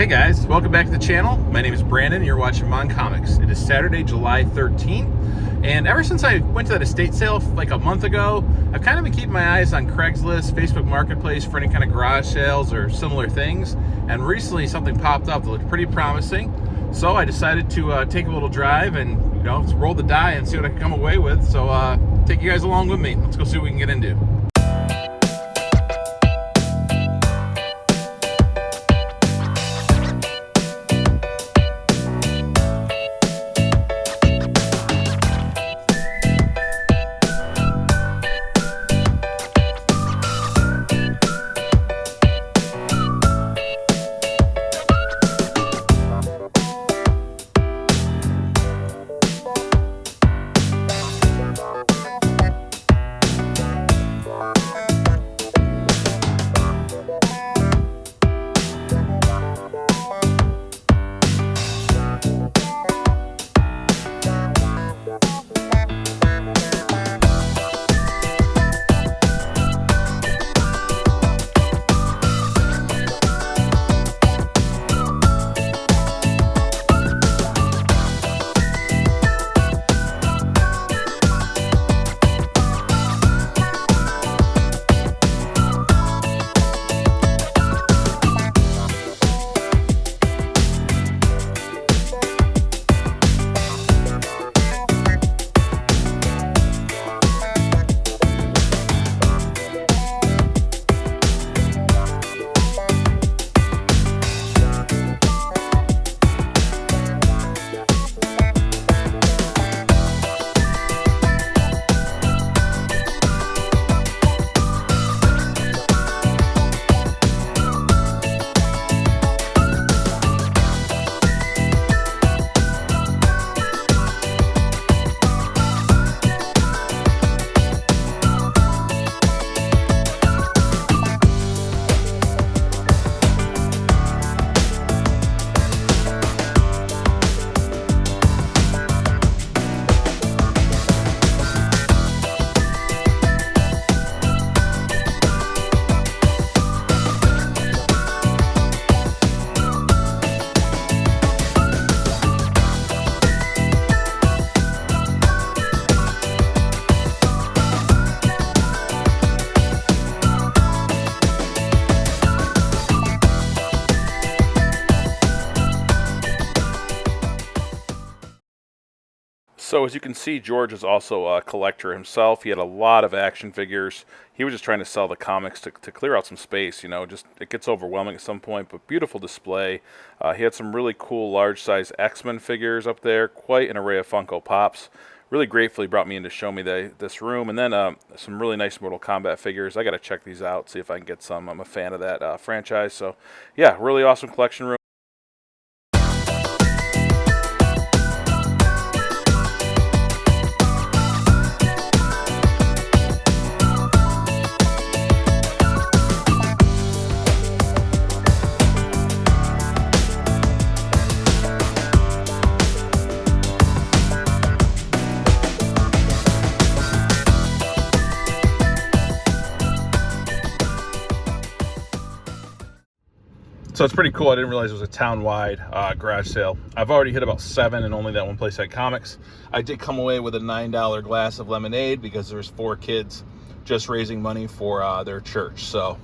Hey guys, welcome back to the channel. My name is Brandon and you're watching M.O.N.Comics. It is Saturday, July 13th, and ever since I went to that estate sale like a month ago, I've kind of been keeping my eyes on Craigslist, Facebook Marketplace for any kind of garage sales or similar things, and recently something popped up that looked pretty promising. So I decided to take a little drive and roll the die and see what I can come away with. So take you guys along with me. Let's go see what we can get into. So as you can see, George is also a collector himself. He had a lot of action figures. He was just trying to sell the comics to clear out some space, just it gets overwhelming at some point, but beautiful display. He had some really cool large size X-Men figures up there, quite an array of Funko Pops. Really gratefully brought me in to show me this room, and then some really nice Mortal Kombat figures. I got to check these out, see if I can get some. I'm a fan of that franchise, so yeah, really awesome collection room. So it's pretty cool. I didn't realize it was a town-wide garage sale. I've already hit about 7 and only that one place had comics. I did come away with a $9 glass of lemonade because there's 4 kids just raising money for their church. So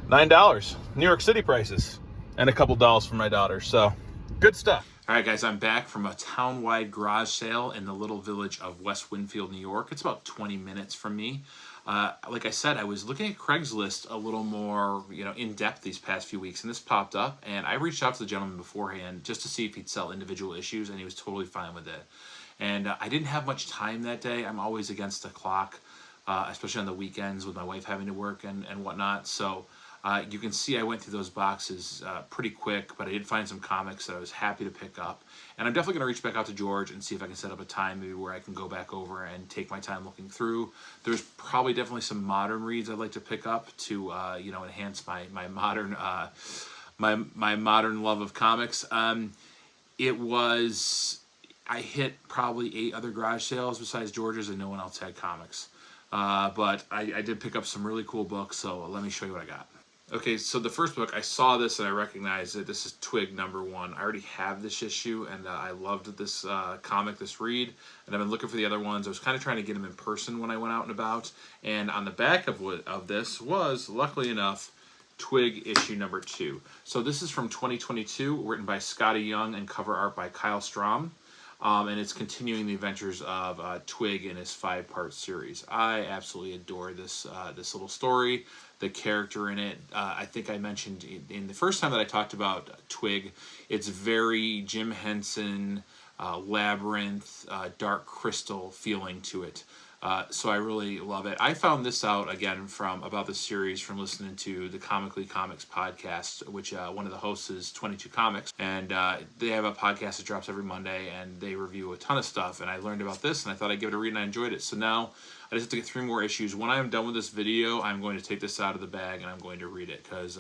$9, New York City prices, and a couple dollars for my daughter. So good stuff. All right, guys, I'm back from a town-wide garage sale in the little village of West Winfield, New York. It's about 20 minutes from me. Like I said, I was looking at Craigslist a little more, in depth these past few weeks, and this popped up, and I reached out to the gentleman beforehand just to see if he'd sell individual issues, and he was totally fine with it. And I didn't have much time that day. I'm always against the clock, especially on the weekends with my wife having to work and whatnot. So you can see I went through those boxes pretty quick, but I did find some comics that I was happy to pick up. And I'm definitely going to reach back out to George and see if I can set up a time maybe where I can go back over and take my time looking through. There's probably definitely some modern reads I'd like to pick up to enhance my modern my modern love of comics. I hit probably 8 other garage sales besides George's, and no one else had comics. But I did pick up some really cool books, so let me show you what I got. Okay, so the first book, I saw this and I recognized it. This is Twig #1. I already have this issue, and I loved this comic, this read, and I've been looking for the other ones. I was kind of trying to get them in person when I went out and about, and on the back of this was, luckily enough, Twig issue #2. So this is from 2022, written by Scotty Young and cover art by Kyle Strom. And it's continuing the adventures of Twig in his 5-part series. I absolutely adore this this little story, the character in it. I think I mentioned in the first time that I talked about Twig, it's very Jim Henson, Labyrinth, Dark Crystal feeling to it. So I really love it. I found this out, again, about the series from listening to the Comicgeekcollectibles podcast, which one of the hosts is 22 Comics. And they have a podcast that drops every Monday, and they review a ton of stuff. And I learned about this, and I thought I'd give it a read, and I enjoyed it. So now I just have to get 3 more issues. When I'm done with this video, I'm going to take this out of the bag, and I'm going to read it, because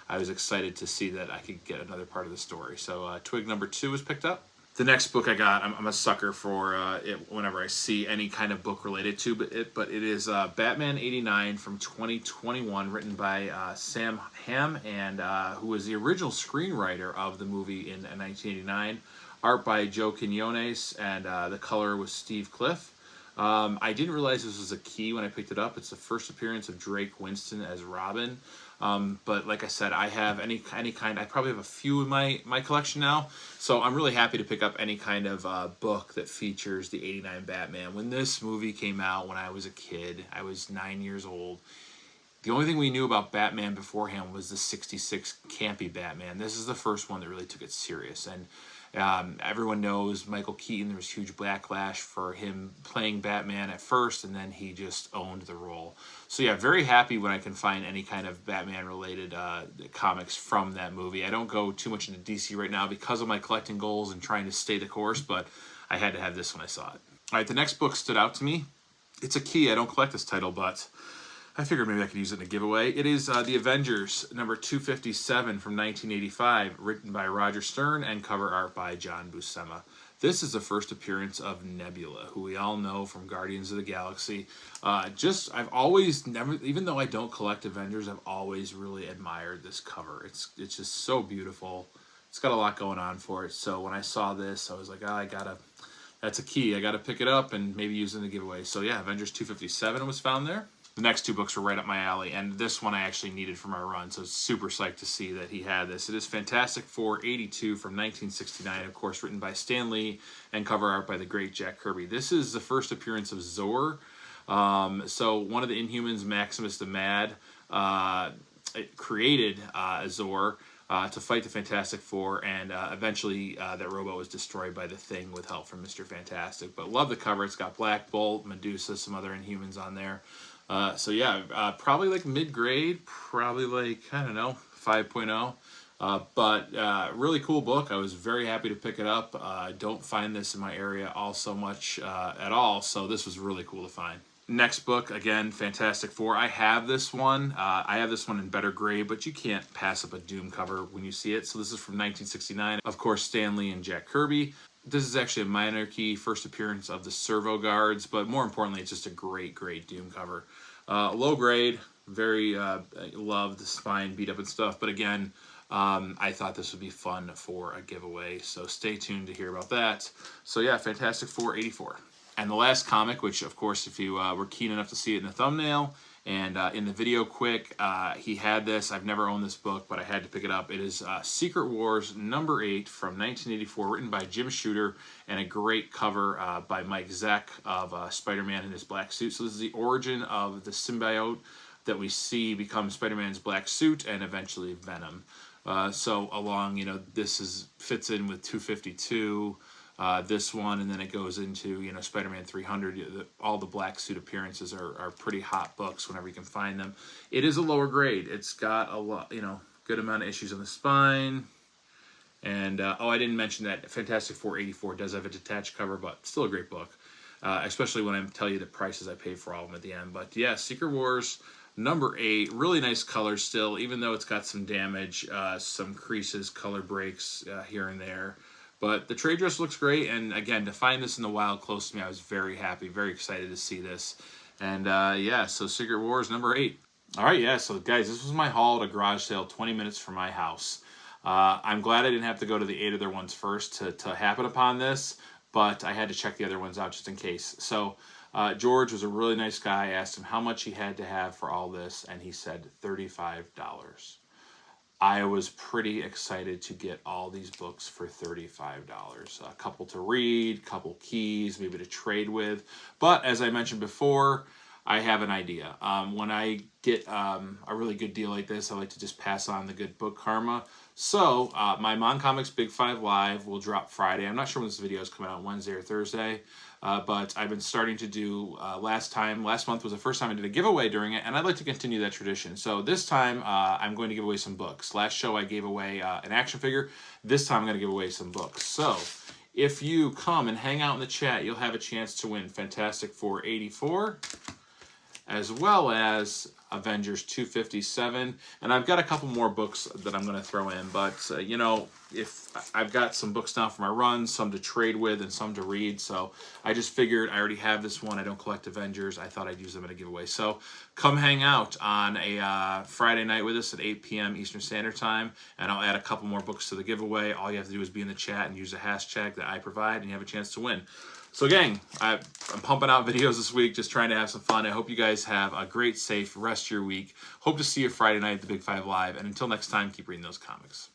I was excited to see that I could get another part of the story. So Twig #2 was picked up. The next book I got, I'm a sucker for it whenever I see any kind of book related to it, but it is Batman 89 from 2021, written by Sam Hamm, and who was the original screenwriter of the movie in 1989. Art by Joe Quinones, and the color was Steve Cliff. I didn't realize this was a key when I picked it up. It's the first appearance of Drake Winston as Robin. But like I said, I have any kind. I probably have a few in my collection now, so I'm really happy to pick up any kind of book that features the '89 Batman. When this movie came out, when I was a kid, I was 9 years old. The only thing we knew about Batman beforehand was the '66 campy Batman. This is the first one that really took it serious, and everyone knows Michael Keaton. There was huge backlash for him playing Batman at first, and then he just owned the role. So yeah, very happy when I can find any kind of Batman-related comics from that movie. I don't go too much into DC right now because of my collecting goals and trying to stay the course, but I had to have this when I saw it. All right, the next book stood out to me. It's a key. I don't collect this title, but I figured maybe I could use it in a giveaway. It is The Avengers, #257 from 1985, written by Roger Stern and cover art by John Buscema. This is the first appearance of Nebula, who we all know from Guardians of the Galaxy. I've always even though I don't collect Avengers, I've always really admired this cover. It's just so beautiful. It's got a lot going on for it. So when I saw this, I was like, that's a key. I gotta pick it up and maybe use it in a giveaway. So yeah, Avengers 257 was found there. The next 2 books were right up my alley, and this one I actually needed for my run, so super psyched to see that he had this. It is Fantastic Four 82 from 1969, of course, written by Stan Lee and cover art by the great Jack Kirby. This is the first appearance of Zor. So one of the Inhumans, Maximus the Mad, created Zor to fight the Fantastic Four, and eventually that robot was destroyed by the Thing with help from Mr. Fantastic. But love the cover. It's got Black Bolt, Medusa, some other Inhumans on there. So yeah, probably like mid-grade, probably like, I don't know, 5.0. But really cool book. I was very happy to pick it up. Don't find this in my area all so much at all, so this was really cool to find. Next book, again, Fantastic Four. I have this one. I have this one in better grade, but you can't pass up a Doom cover when you see it. So this is from 1969. Of course, Stan Lee and Jack Kirby. This is actually a Monarchy first appearance of the Servo Guards, but more importantly, it's just a great Doom cover. Low grade, very loved the spine beat up and stuff, but again, I thought this would be fun for a giveaway, so stay tuned to hear about that. So yeah, Fantastic Four 84. And the last comic, which of course, if you were keen enough to see it in the thumbnail, and in the video quick, he had this. I've never owned this book, but I had to pick it up. It is Secret Wars #8 from 1984, written by Jim Shooter, and a great cover by Mike Zeck of Spider-Man in his black suit. So this is the origin of the symbiote that we see become Spider-Man's black suit and eventually Venom. So along, this fits in with 252. This one, and then it goes into, Spider-Man 300. All the black suit appearances are pretty hot books whenever you can find them. It is a lower grade. It's got a lot, good amount of issues on the spine. And, I didn't mention that Fantastic Four 84 does have a detached cover, but still a great book. Especially when I tell you the prices I paid for all of them at the end. But yeah, Secret Wars #8, really nice color still, even though it's got some damage, some creases, color breaks here and there. But the trade dress looks great, and again, to find this in the wild close to me, I was very happy, very excited to see this. And yeah, so Secret Wars #8. All right, yeah, so guys, this was my haul at a garage sale 20 minutes from my house. I'm glad I didn't have to go to the 8 other ones first to happen upon this, but I had to check the other ones out just in case. So George was a really nice guy. I asked him how much he had to have for all this, and he said $35. I was pretty excited to get all these books for $35. A couple to read, couple keys, maybe to trade with. But as I mentioned before, I have an idea. When I get a really good deal like this, I like to just pass on the good book karma. So my M.O.N.Comics Big 5 Live will drop Friday. I'm not sure when this video is coming out, Wednesday or Thursday. But I've been starting to do, last month was the first time I did a giveaway during it, and I'd like to continue that tradition. So this time, I'm going to give away some books. Last show I gave away an action figure. This time I'm going to give away some books. So if you come and hang out in the chat, you'll have a chance to win Fantastic Four 84, as well as Avengers 257, and I've got a couple more books that I'm going to throw in, but you know, if I've got some books now for my run, some to trade with and some to read, so I just figured I already have this one. I don't collect Avengers. I thought I'd use them in a giveaway. So come hang out on a Friday night with us at 8 p.m. Eastern Standard Time, and I'll add a couple more books to the giveaway. All you have to do is be in the chat and use the hashtag that I provide, and you have a chance to win. So gang, I'm pumping out videos this week, just trying to have some fun. I hope you guys have a great, safe rest of your week. Hope to see you Friday night at the Big 5 Live. And until next time, keep reading those comics.